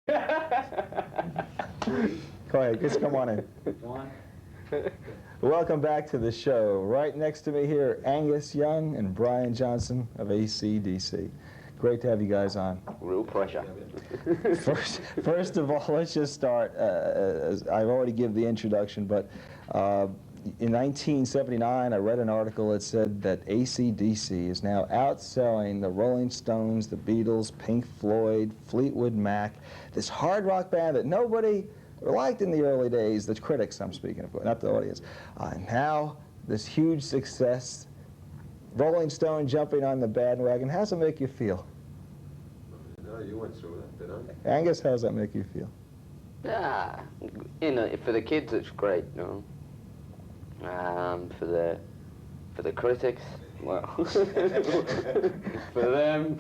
Go ahead, just come on in. Welcome back to the show. Right next to me here, Angus Young and Brian Johnson of AC/DC. Great to have you guys on. Real pressure. First of all, let's just start. As I've already given the introduction, but in 1979, I read an article that said that AC/DC is now outselling the Rolling Stones, the Beatles, Pink Floyd, Fleetwood Mac, this hard rock band that nobody liked in the early days, the critics I'm speaking of, not the audience. Now, this huge success, Rolling Stone jumping on the bandwagon, how's it make you feel? No, you went through that, didn't I? Angus, how's that make you feel? Yeah, you know, for the kids it's great, you know. For the critics, well, for them.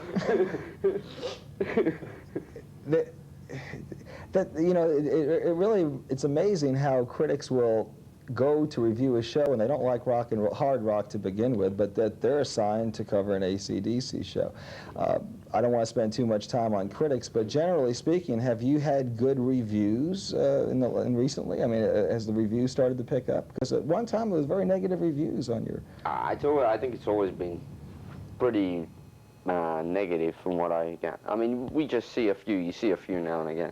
You know, it really, it's amazing how critics will go to review a show and they don't like rock and roll, hard rock to begin with, but that they're assigned to cover an AC/DC show. I don't want to spend too much time on critics, but generally speaking, have you had good reviews recently? I mean, has the reviews started to pick up? Because at one time there was very negative reviews on your... I think it's always been pretty negative from what I get. I mean, we just see a few, you see a few now and again.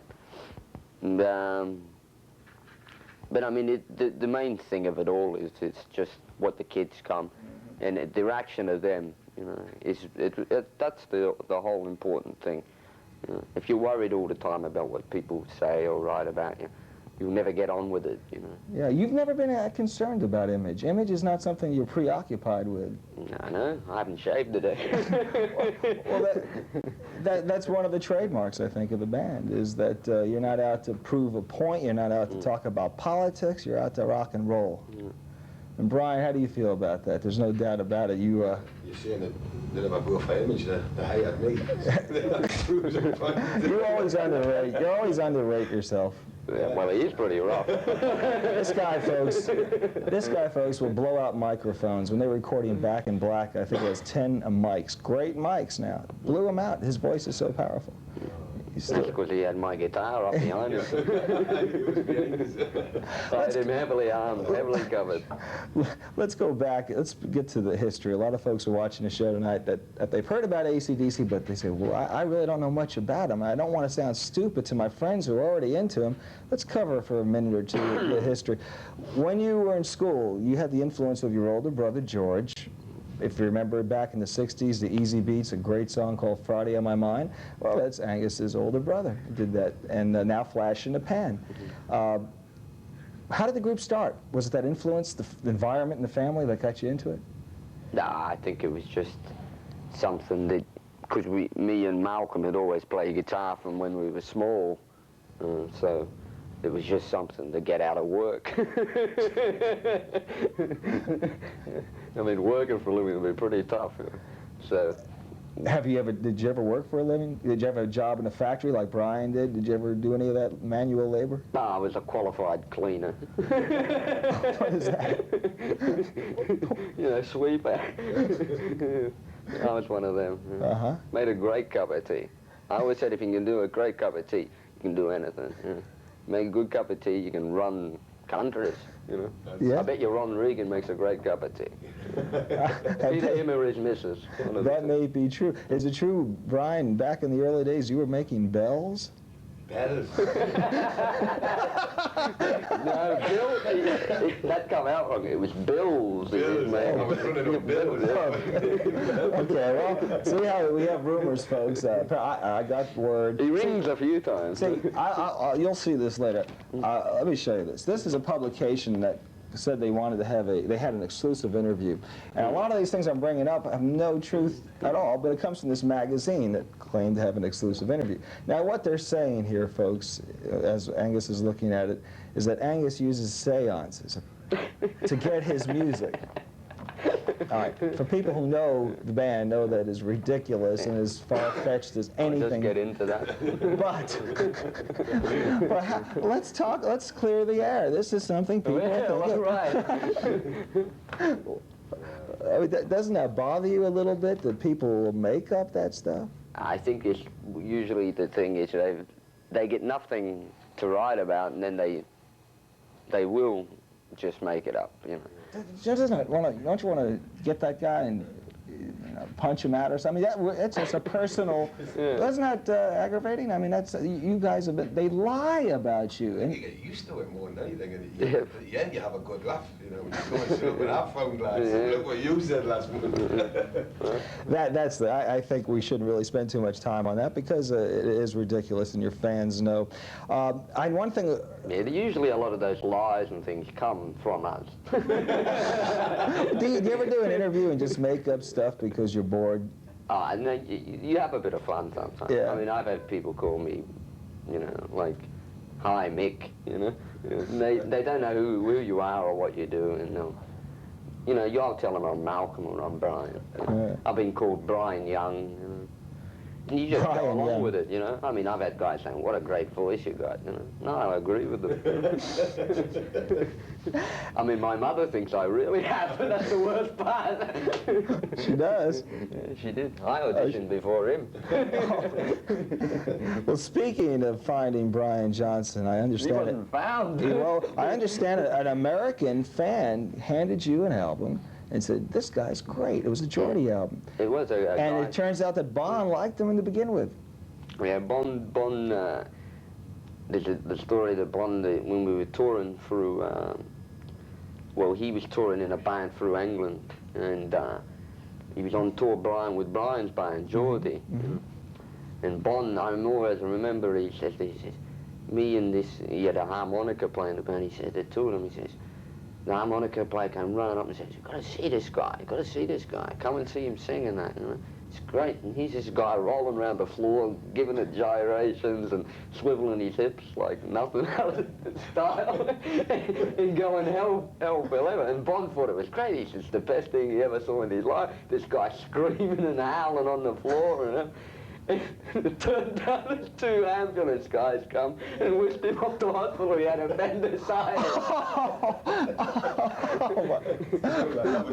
But I mean, the main thing of it all is it's just what the kids come, and the reaction of them, you know, that's the whole important thing. You know, if you're worried all the time about what people say or write about you, you'll never get on with it, you know. Yeah, you've never been that concerned about image. Image is not something you're preoccupied with. No, I haven't shaved today. Well, that's one of the trademarks, I think, of the band, is that you're not out to prove a point, you're not out to talk about politics, you're out to rock and roll. And Brian, how do you feel about that? There's no doubt about it. You're saying that they have a poor image, they hate me. You always underrate yourself. Yeah, well, he is pretty rough. This guy, folks, will blow out microphones. When they were recording Back in Black, I think it was 10 mics. Great mics now. Blew him out. His voice is so powerful. That's because he had my guitar up behind him. I had him heavily armed, heavily covered. Let's go back. Let's get to the history. A lot of folks are watching the show tonight that they've heard about AC/DC, but they say, well, I really don't know much about him. I don't want to sound stupid to my friends who are already into him. Let's cover for a minute or two the history. When you were in school, you had the influence of your older brother, George. If you remember back in the 60s, the Easy Beats, a great song called Friday on My Mind. Well, that's Angus's older brother who did that, and now Flash in the Pan. How did the group start? Was it that influence, the environment in the family that got you into it? Nah, I think it was just something that, because me and Malcolm had always played guitar from when we were small, so it was just something to get out of work. I mean, working for a living would be pretty tough. So, did you ever work for a living? Did you have a job in a factory like Brian did? Did you ever do any of that manual labor? No, I was a qualified cleaner. What is that? You know, sweeper. I was one of them. Made a great cup of tea. I always said if you can do a great cup of tea, you can do anything. Make a good cup of tea, you can run countries, you know. Yeah. I bet you Ron Regan makes a great cup of tea. Either him or his missus. That may be true. Is it true, Brian, back in the early days you were making bells? Bells? No, Bill, that come out wrong. It was Bills. Bills. Bills. Okay, well, see how we have rumors, folks. I got word. He rings a few times. See, you'll see this later. Let me show you this. This is a publication that said they wanted to have they had an exclusive interview. And a lot of these things I'm bringing up have no truth at all, but it comes from this magazine that claimed to have an exclusive interview. Now what they're saying here, folks, as Angus is looking at it, is that Angus uses seances to get his music. All right, for people who know the band, know that it's ridiculous and as far-fetched as anything. I'll just get into that. But let's clear the air. This is something people right. I mean, doesn't that bother you a little bit that people will make up that stuff? I think it's usually the thing is they get nothing to write about, and then they will just make it up, you know. Don't you want to get that guy and punch him out or something? It's just a personal. Yeah. Isn't that aggravating? I mean, that's you guys have been. They lie about you. And you get used to it more than anything, and at the end you have a good laugh. You know, when you go and say, "Look what I found, lads. Look what you said last month." I think we shouldn't really spend too much time on that because it is ridiculous, and your fans know. One thing. Yeah, usually a lot of those lies and things come from us. Do you ever do an interview and just make up stuff because you're bored? No, you have a bit of fun sometimes. Yeah. I mean, I've had people call me, you know, like, "Hi, Mick," you know. And they don't know who you are or what you do, and they'll, you know, I'll tell them I'm Malcolm or I'm Brian. Yeah. I've been called Brian Young, you know. And you just go along with it, you know. I mean, I've had guys saying, "What a great voice you got," you know. No, I agree with them. I mean, my mother thinks I really have, but that's the worst part. She does. Yeah, she did. I auditioned before him. Well, speaking of finding Brian Johnson, I understand He wasn't found. Well, I understand an American fan handed you an album and said, "This guy's great." It was a Geordie album. It was a And guy. it turns out that Bon liked him to begin with. Yeah, Bon, there's the story that Bon, when we were touring through, well, he was touring in a band through England, and he was on tour with Brian's band, Geordie. Mm-hmm. And Bon, I always remember, he says, me and this, he had a harmonica player in the band, he said, the two of them, he says, the harmonica player came running up and says, "You've got to see this guy, you've got to see this guy, come and see him sing and that, you know. It's great." And he's this guy rolling around the floor, giving it gyrations and swiveling his hips like nothing else in style, and going hell for leather. And Bon thought it was great. He says, "It's the best thing he ever saw in his life. This guy screaming and howling on the floor, you know." And it turned out as two ambulance guys come and whisked him off to hospital. He had appendicitis.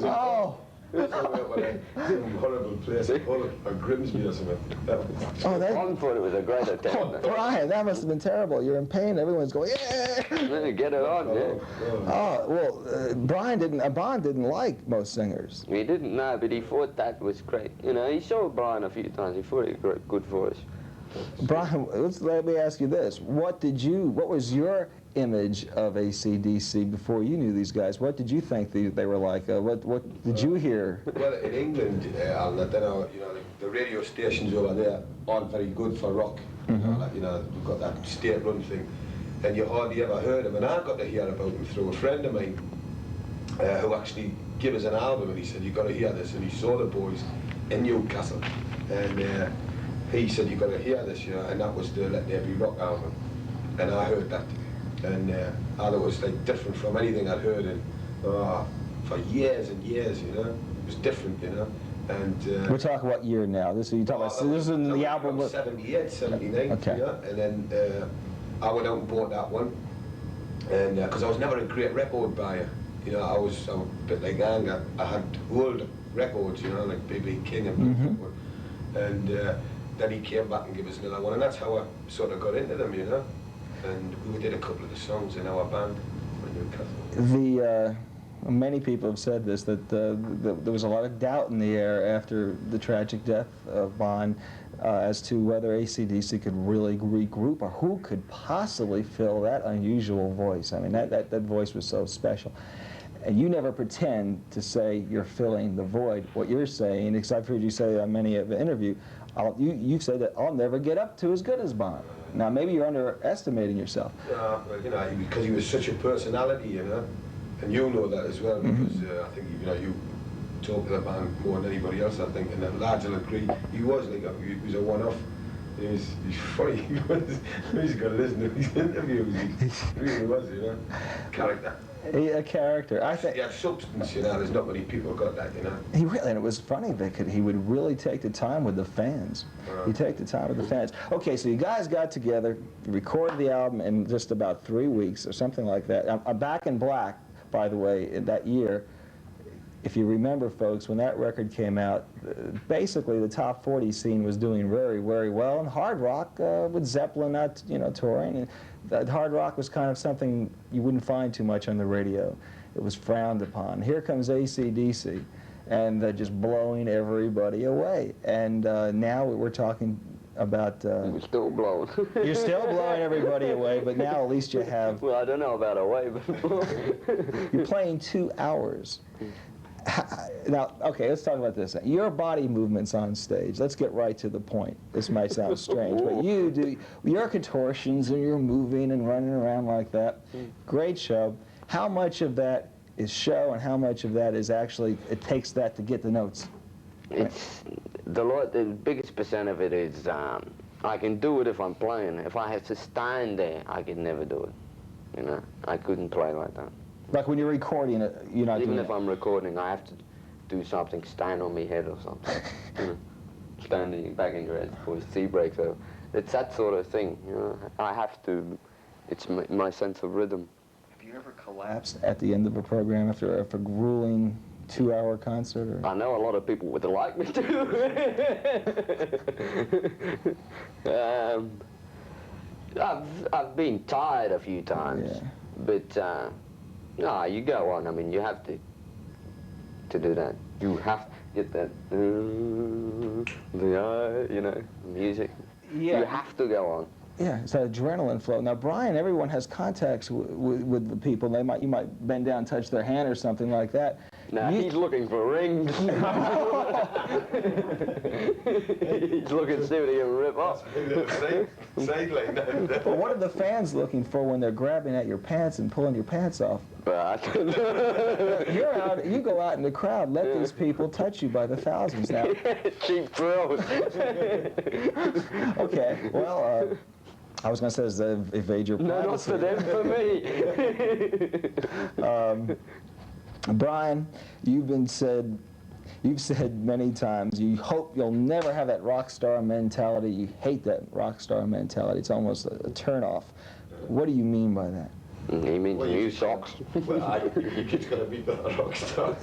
Oh. Horrible place, or Grimsby or something. Bon thought it was a great attempt. Brian, that must have been terrible. You're in pain. Everyone's going, "Yeah!" Get it on, yeah. Oh, well, Bon didn't like most singers. He didn't know, but he thought that was great. You know, he saw Brian a few times. He thought he had a good voice. Brian, let me ask you this. What was your image of AC/DC before you knew these guys? What did you think they were like? What did you hear? Well, in England, Alan, I don't know, you know, the radio stations over there aren't very good for rock. Mm-hmm. You know, we've got that state-run thing, and you hardly ever heard him. And I got to hear about him through a friend of mine who actually gave us an album, and he said, "You've got to hear this." And he saw the boys in Newcastle, and he said, "You've got to hear this," you know, and that was the Let There Be Rock album. And I heard that. And I thought it was like different from anything I'd heard in for years and years, you know. It was different, you know. And We're talking what year now? This is in the album. 78, 79, okay. Yeah. And then I went out and bought that one, and because I was never a great record buyer, you know, I was a bit like Angus. I had old records, you know, like B.B. King and and then he came back and gave us another one, and that's how I sort of got into them, you know. And we did a couple of the songs in our band in Newcastle. Many people have said this, that there was a lot of doubt in the air after the tragic death of Bon as to whether AC/DC could really regroup, or who could possibly fill that unusual voice. I mean, that voice was so special. And you never pretend to say you're filling the void. What you're saying, because I've heard you say on many of the interview, you've said that I'll never get up to as good as Bon. Now, maybe you're underestimating yourself. Well, you know, because he was such a personality, you know, and you know that as well, because I think, you know, you talk to the band more than anybody else, I think, and the lads will agree. He was like he was a one-off. He's funny. He's got to listen to his interviews. He really was, you know, character. A character. I think. Yeah, substance, you know. There's not many people got that, you know. He really, and it was funny that he would really take the time with the fans. He'd take the time with the fans. Okay, so you guys got together, you recorded the album in just about 3 weeks or something like that. Back in Black, by the way, in that year, if you remember, folks, when that record came out, basically the top 40 scene was doing very, very well, and hard rock, with Zeppelin not, touring, and that hard rock was kind of something you wouldn't find too much on the radio. It was frowned upon. Here comes AC/DC, and just blowing everybody away. And now we're talking about... We're still blowing. You're still blowing everybody away, but now at least you have... Well, I don't know about away, but... You're playing 2 hours. Now, okay, let's talk about this. Your body movements on stage, let's get right to the point. This might sound strange, but you do your contortions and you're moving and running around like that. Great show. How much of that is show and how much of that is actually, it takes that to get the notes? It's the biggest percent of it is I can do it if I'm playing. If I had to stand there, I could never do it. I couldn't play like that. Like when you're recording it, you're not Even doing if I'm recording, I have to do something, stand on my head or something. Standing back in your head before the tea breaks over. It's that sort of thing. I have to. It's my sense of rhythm. Have you ever collapsed at the end of a program after a grueling 2-hour concert? Or? I know a lot of people would like me to. I've been tired a few times, yeah. But no, you go on. I mean, you have to do that. You have to get that, music. Yeah. You have to go on. Yeah, it's that adrenaline flow. Now, Brian, everyone has contacts with the people. You might bend down and touch their hand or something like that. Now, he's looking for rings. He's looking to see what he can rip off. But what are the fans looking for when they're grabbing at your pants and pulling your pants off? You go out in the crowd, let these people touch you by the thousands now. Cheap thrills. Okay, well, I was going to say, does that evade your privacy? No, not for them, for me. Brian, you've said many times, you hope you'll never have that rock star mentality. You hate that rock star mentality. It's almost a turnoff. What do you mean by that? He means new socks. Well, you kids got to be better rock stars.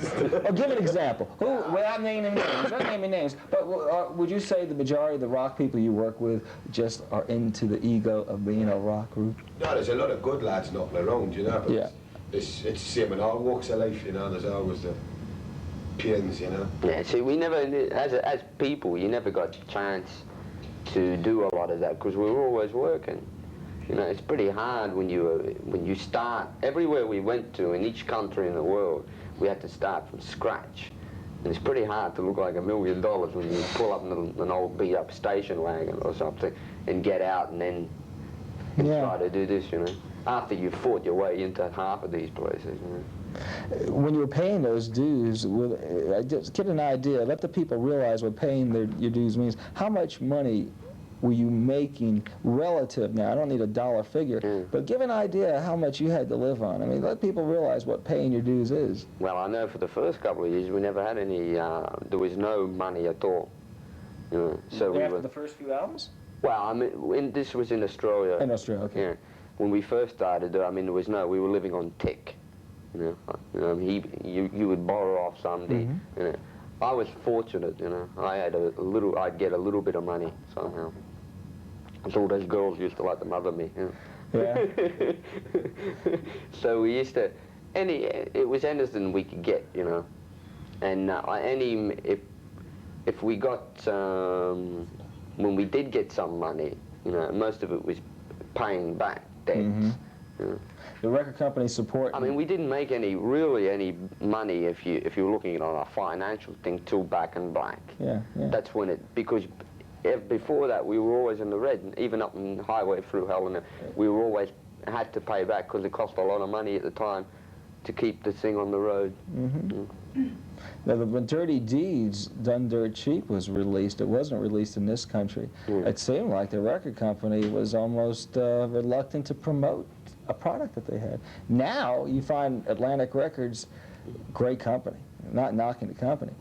Oh, give an example. Without naming names, not naming names, but would you say the majority of the rock people you work with just are into the ego of being a rock group? No, there's a lot of good lads knocking around, but yeah. It's the same in all walks of life, there's always the pains, Yeah, see, we never, as people, you never got a chance to do a lot of that because we were always working. It's pretty hard when you start. Everywhere we went to, in each country in the world, we had to start from scratch. And it's pretty hard to look like $1 million when you pull up an old beat-up station wagon or something and get out and then try to do this, after you've fought your way into half of these places. When you were paying those dues, just get an idea, let the people realize what paying your dues means. How much money were you making relative now? I don't need a dollar figure, but give an idea how much you had to live on. I mean, let people realize what paying your dues is. Well, I know for the first couple of years we never had any, there was no money at all. So after the first few albums? Well, I mean, this was in Australia. In Australia, okay. Yeah. When we first started, I mean, we were living on tick. You would borrow off somebody. I was fortunate, I'd get a little bit of money somehow. So all those girls used to like to mother me. Yeah. So we used to, it was anything we could get, and if we got, when we did get some money, most of it was paying back debts. The record company support. I mean, we didn't make any money if you were looking at it on a financial thing till Back in Black. Yeah. That's when because before that we were always in the red, and even up in Highway Through Hell, and we were always had to pay back because it cost a lot of money at the time to keep the thing on the road. Now, when Dirty Deeds, Done Dirt Cheap was released, it wasn't released in this country. It seemed like the record company was almost reluctant to promote a product that they had. Now, you find Atlantic Records, great company, not knocking the company,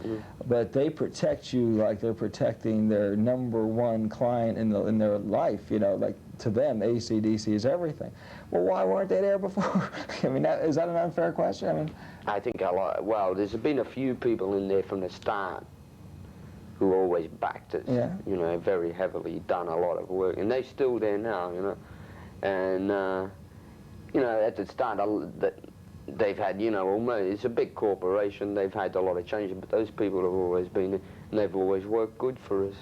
but they protect you like they're protecting their #1 client in their life, like to them, AC/DC is everything. Well, why weren't they there before? I mean, is that an unfair question? I mean, I think well, there's been a few people in there from the start who always backed us, yeah. you know, very heavily, done a lot of work, and they're still there now, you know. And, you know, at the start, they've had, you know, almost, it's a big corporation, they've had a lot of change, but those people have always been there, and they've always worked good for us.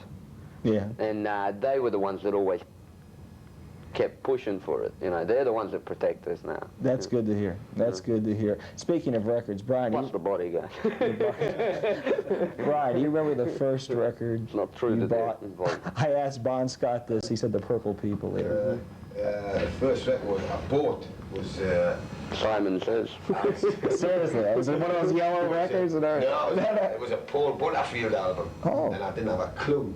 Yeah. And they were the ones that always kept pushing for it, you know. They're the ones that protect us now. That's good to hear. That's good to hear. Speaking of records, Brian... Plus the bodyguard. Brian, do you remember the first record It's not true you that bought? I asked Bon Scott this. He said the Purple People there. The first record I bought was... Simon Says. Seriously, was it one of those yellow records? No, it was a Paul Butterfield album. Oh. And I didn't have a clue.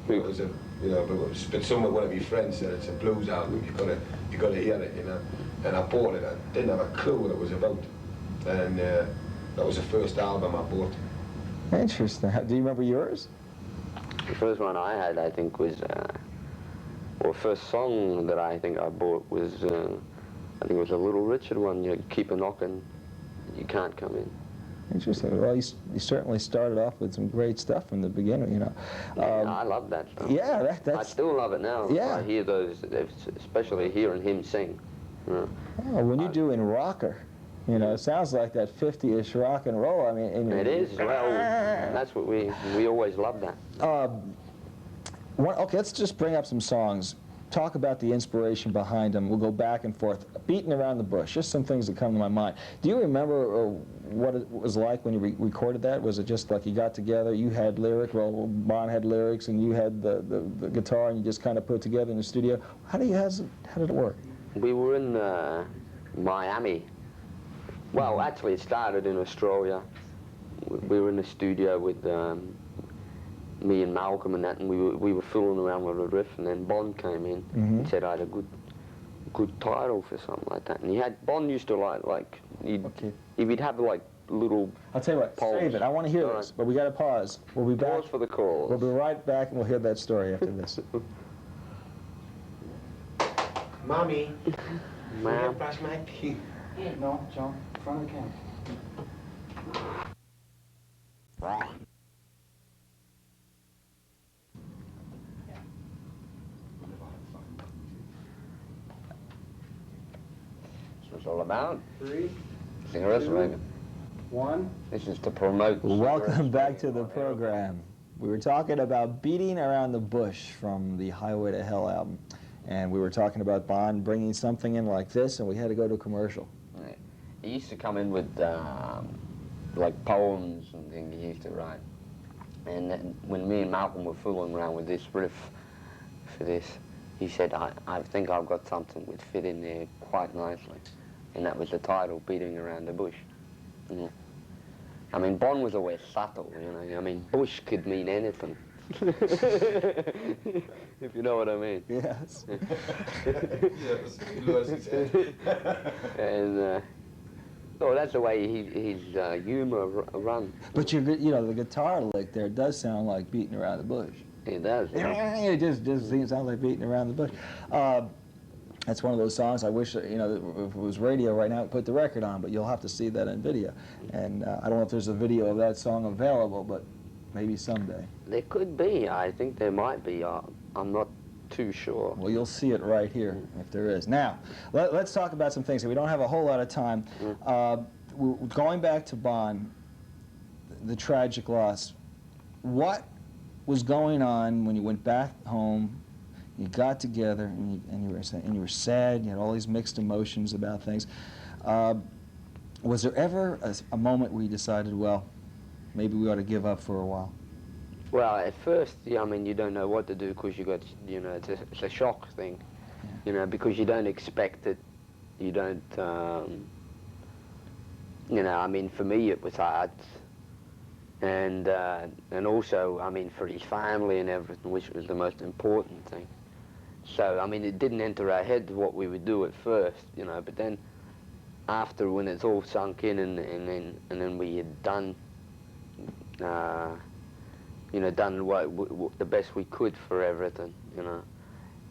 It was a, you know, but one of my friends said it's a blues album. You gotta hear it, you know. And I bought it. I didn't have a clue what it was about. And that was the first album I bought. Interesting. Do you remember yours? The first one I had, I think, was, well, first song that I think I bought was, I think it was a Little Richard one, you know, Keep a Knockin', You Can't Come In. Interesting. Well, you certainly started off with some great stuff from the beginning, you know. I love that song. Yeah, that's... I still love it now. Yeah. I hear those, especially hearing him sing. You know. Oh, when you do in rocker, you know, it sounds like that 50-ish rock and roll. I mean, It is. Well, that's what we always loved that. Okay, let's just bring up some songs. Talk about the inspiration behind them. We'll go back and forth. Beating Around the Bush, just some things that come to my mind. Do you remember what it was like when you recorded that? Was it just like you got together, you had lyric, well, Bon had lyrics, and you had the guitar, and you just kind of put it together in the studio? How did it work? We were in Miami. Well, actually, it started in Australia. We were in the studio with me and Malcolm and that, and we were fooling around with a riff, and then Bon came in and said I had a good title for something like that. And Bon used to like he'd have like little I'll tell you what, polls. save it. I want to hear All this, right. but we got to pause. We'll be back. Pause for the calls. We'll be right back, and we'll hear that story after this. Mommy, Mom. brush my teeth. No, Joe, in front of the camera. That's what it's all about. 3, Singer Regrouping. 1. This is to promote. Welcome back to the program. We were talking about Beating Around the Bush from the Highway to Hell album. And we were talking about Bon bringing something in like this, and we had to go to commercial. Yeah. He used to come in with like poems and things he used to write. And then when me and Malcolm were fooling around with this riff for this, he said, I think I've got something that would fit in there quite nicely. And that was the title, Beating Around the Bush. Yeah. I mean, Bon was always subtle, you know. I mean, bush could mean anything. If you know what I mean. Yes. Yes, he said. And so that's the way his humor runs. But you know, the guitar lick there does sound like Beating Around the Bush. It does. It just sounds like Beating Around the Bush. That's one of those songs I wish, you know, if it was radio right now, I'd put the record on, but you'll have to see that in video. And I don't know if there's a video of that song available, but maybe someday. There could be. I think there might be. I'm not too sure. Well, you'll see it right here if there is. Now, let's talk about some things. We don't have a whole lot of time. Going back to Bon, the tragic loss, what was going on when you went back home? You got together and you were sad. You had all these mixed emotions about things. Was there ever a moment where you decided, well, maybe we ought to give up for a while? Well, at first, yeah, I mean, you don't know what to do because you got, you know, it's a shock thing, you know, because you don't expect it. You don't, you know, I mean, for me it was hard. And also, I mean, for his family and everything, which was the most important thing. So, I mean, it didn't enter our heads what we would do at first, you know, but then after, when it's all sunk in and then we had done, you know, done what the best we could for everything, you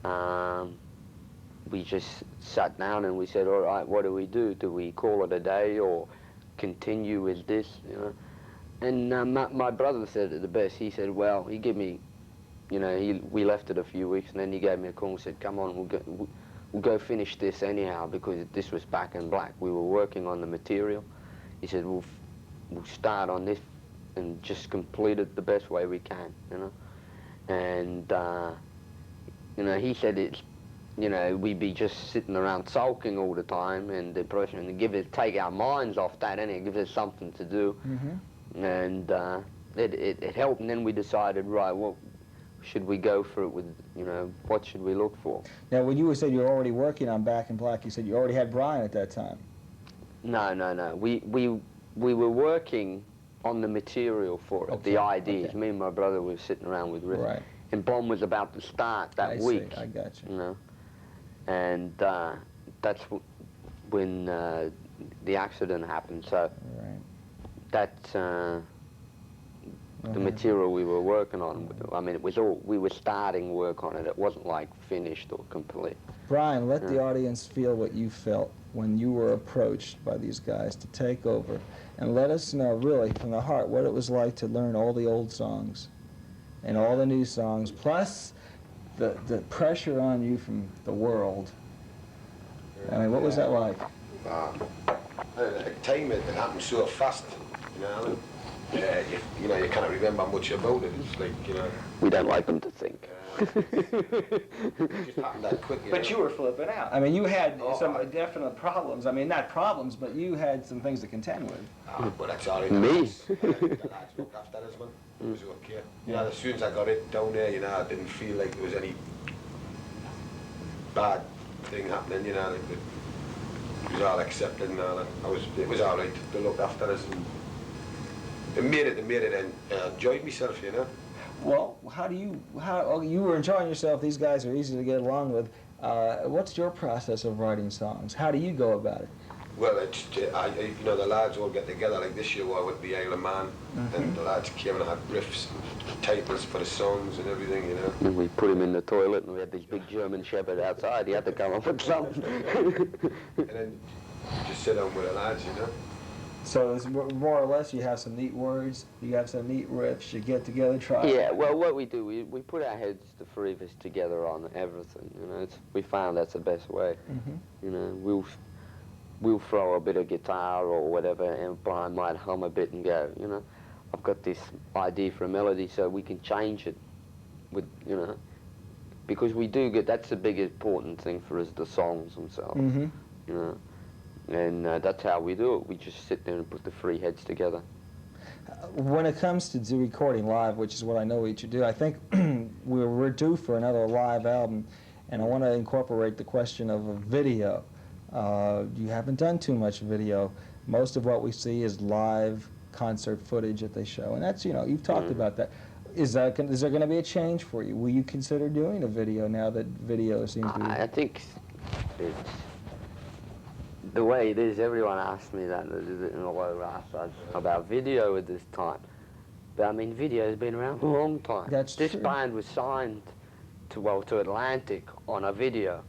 know. we just sat down and we said, all right, what do we do? Do we call it a day or continue with this, you know? And my brother said it the best. He said, well, he gave me, you know, we left it a few weeks, and then he gave me a call and said, come on, we'll go finish this anyhow, because this was Back in Black. We were working on the material. He said, we'll start on this and just complete it the best way we can, you know? And, you know, he said it's, you know, we'd be just sitting around sulking all the time and depression, and take our minds off that, and it gives us something to do. Mm-hmm. And it helped, and then we decided, right, well, should we go for it with, you know, what should we look for? Now, when you said you were already working on Back in Black, you said you already had Brian at that time. No. We were working on the material for it, okay, the ideas. Okay. Me and my brother were sitting around with riffs. Right. And Bomb was about to start that week. I got you. You know? And that's when the accident happened. So right. That's the material we were working on. I mean, it was all, we were starting work on it. It wasn't like finished or complete. Brian, let the audience feel what you felt when you were approached by these guys to take over, and let us know really from the heart what it was like to learn all the old songs and all the new songs, plus the pressure on you from the world. I mean, what was that like? At the time it happened so fast, you know. You know, you can't remember much about it. It's like, you know. We don't like them to think. It just happened that quick. But you were flipping out. I mean, you had some definite problems. I mean, not problems, but you had some things to contend with. Well, that's all right. Me? The lads looked after us, man. It was okay. You know, as soon as I got it down there, you know, I didn't feel like there was any bad thing happening, you know. Like it was all accepted and all that. It was all right. They looked after us and it made it and enjoyed myself, you know. Well, you were enjoying yourself. These guys are easy to get along with. What's your process of writing songs? How do you go about it? Well, it's, you know, the lads all get together, like this year I would be Isle of Man, and the lads came and had riffs, titles for the songs and everything, you know. And we put him in the toilet and we had this big German Shepherd outside. He had to come up with something. And then just sit down with the lads, you know. So it's more or less you have some neat words, you have some neat riffs, you get together, try. Yeah, well, what we do, we put our heads, the three of us, together on everything, you know. We found that's the best way. You know, we'll throw a bit of guitar or whatever, and Brian might hum a bit and go, you know, I've got this idea for a melody, so we can change it with, you know, because we do get, that's the big important thing for us, the songs themselves, you know. And that's how we do it. We just sit there and put the three heads together. When it comes to recording live, which is what I know what you do, I think we're due for another live album, and I want to incorporate the question of a video. You haven't done too much video. Most of what we see is live concert footage that they show, and that's, you know, you've talked about that. Is there going to be a change for you? Will you consider doing a video now that video seems to be... I think it's the way it is. Everyone asks me that in a low ask about video at this time. But I mean, video has been around for a long time. That's this true. band was signed to Atlantic on a video.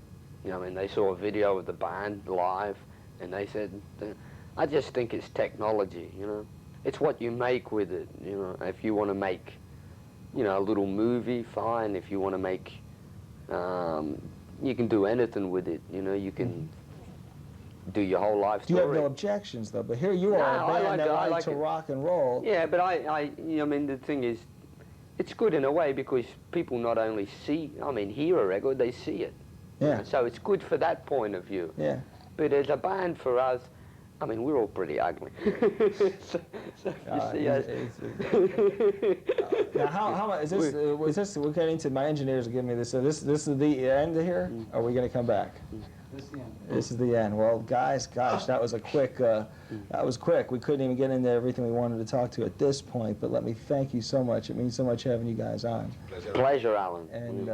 You know, I mean, they saw a video of the band live, and they said, I just think it's technology, you know. It's what you make with it, you know. If you want to make, you know, a little movie, fine. If you want to make, you can do anything with it, you know. You can do your whole life story. You have no objections, though, but here you are, a band that likes to rock and roll. Yeah, but you know, I mean, the thing is, it's good in a way because people not only hear a record, they see it. Yeah. You know, so it's good for that point of view. Yeah. But as a band for us, I mean, we're all pretty ugly. so you see us. Now, how much is this? We're getting to, my engineers are giving me this. So this is the end here? Or are we going to come back? This is the end. This is the end. Well, guys, gosh, that was a quick. That was quick. We couldn't even get into everything we wanted to talk to at this point. But let me thank you so much. It means so much having you guys on. Pleasure, Alan. And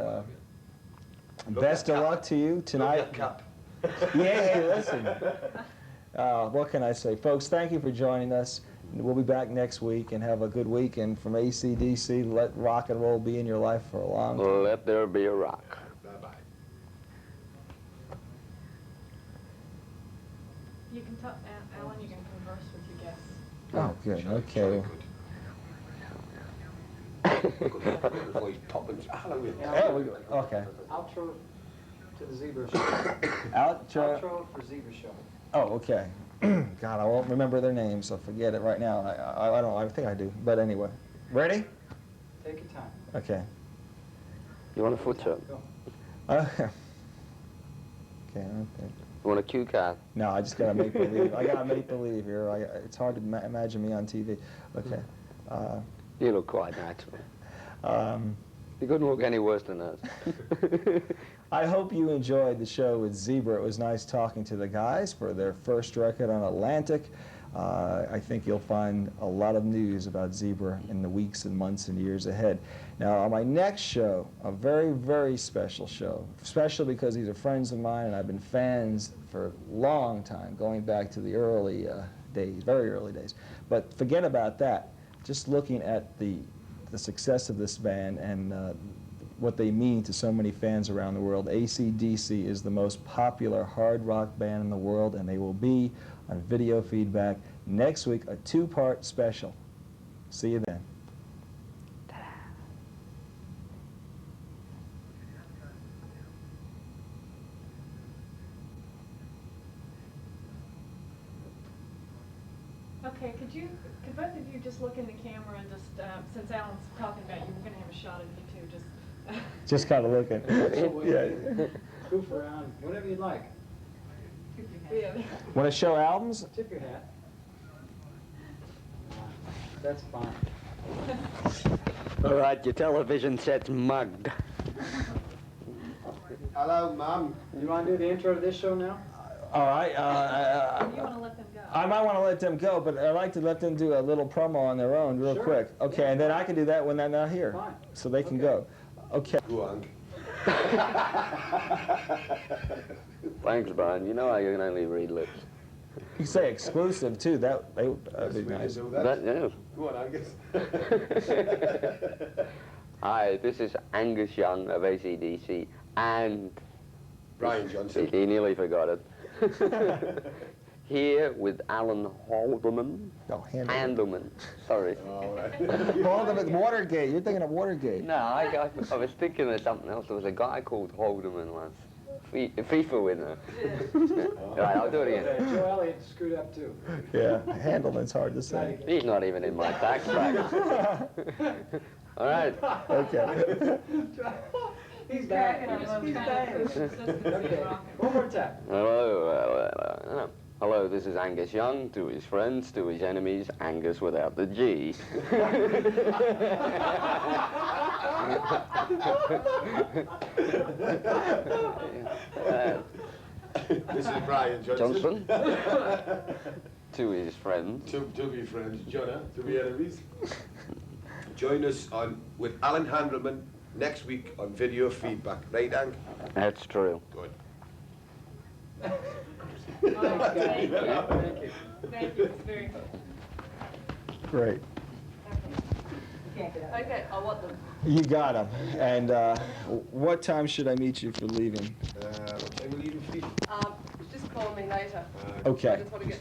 best of luck to you tonight. Yeah, listen. What can I say? Folks, thank you for joining us. We'll be back next week, and have a good week. And from AC/DC, let rock and roll be in your life for a long time. Let there be a rock. Bye-bye. Alan, you can converse with your guests. Oh, good. Okay. Voice popping. Oh, we go. Okay. Outro to the Zebra Show. Outro. Outro for Zebra Show. Oh, okay. God, I won't remember their names, so forget it right now. I don't. I think I do. But anyway, ready? Take your time. Okay. You want a foot shot? Go. Okay. Okay. You want a cue card? No, I just gotta make believe. I gotta make believe here. It's hard to imagine me on TV. Okay. You look quite natural. Um, You couldn't look any worse than us. I hope you enjoyed the show with Zebra. It was nice talking to the guys for their first record on Atlantic. I think you'll find a lot of news about Zebra in the weeks and months and years ahead. Now, on my next show, a very, very special show. Special because these are friends of mine and I've been fans for a long time, going back to the early days, very early days. But forget about that. Just looking at the success of this band and what they mean to so many fans around the world. AC/DC is the most popular hard rock band in the world, and they will be on Video Feedback next week, a two-part special. See you then. Okay, could both of you just look in the camera and just, since Alan's talking about you, we're going to have a shot of you two, just... Just kind of looking. Yeah. Goof around, whatever you'd like. Yeah. Want to show albums? Tip your hat. That's fine. All right, your television set's mugged. Hello, Mum. You want to do the intro to this show now? All right. You want to let them go? I might want to let them go, but I'd like to let them do a little promo on their own real Sure. quick. Okay, Yeah. and then I can do that when they're not here. Fine. So they can Okay. go. Okay. Go on. Thanks, Brian. You know I can only read lips. You can say exclusive, too. That'd be nice. Do That, yeah. Go on, Angus. Hi, this is Angus Young of AC/DC and... Brian Johnson. He nearly forgot it. Here with Allan Handelman. No, Handelman. Sorry. All right. Haldeman, Watergate. You're thinking of Watergate. No, I was thinking of something else. There was a guy called Haldeman once. FIFA winner. Right, I'll do it again. Joe Elliott screwed up too. Yeah, Handelman's hard to say. He's not even in my tax bracket. All right. Okay. He's back. He's back. Okay, one more time. Hello, hello, this is Angus Young, to his friends, to his enemies, Angus without the G. This is Brian Johnson. To his friends. To be friends, Jonah, to be enemies. Join us with Allan Handelman next week on Video Feedback. Right, Ang? That's true. Good. Thank you. Thank you. It's very good. Great. Okay, I want them. You got him. And what time should I meet you for leaving? What time are we leaving, Steve? Just call me later. Okay. I just want to get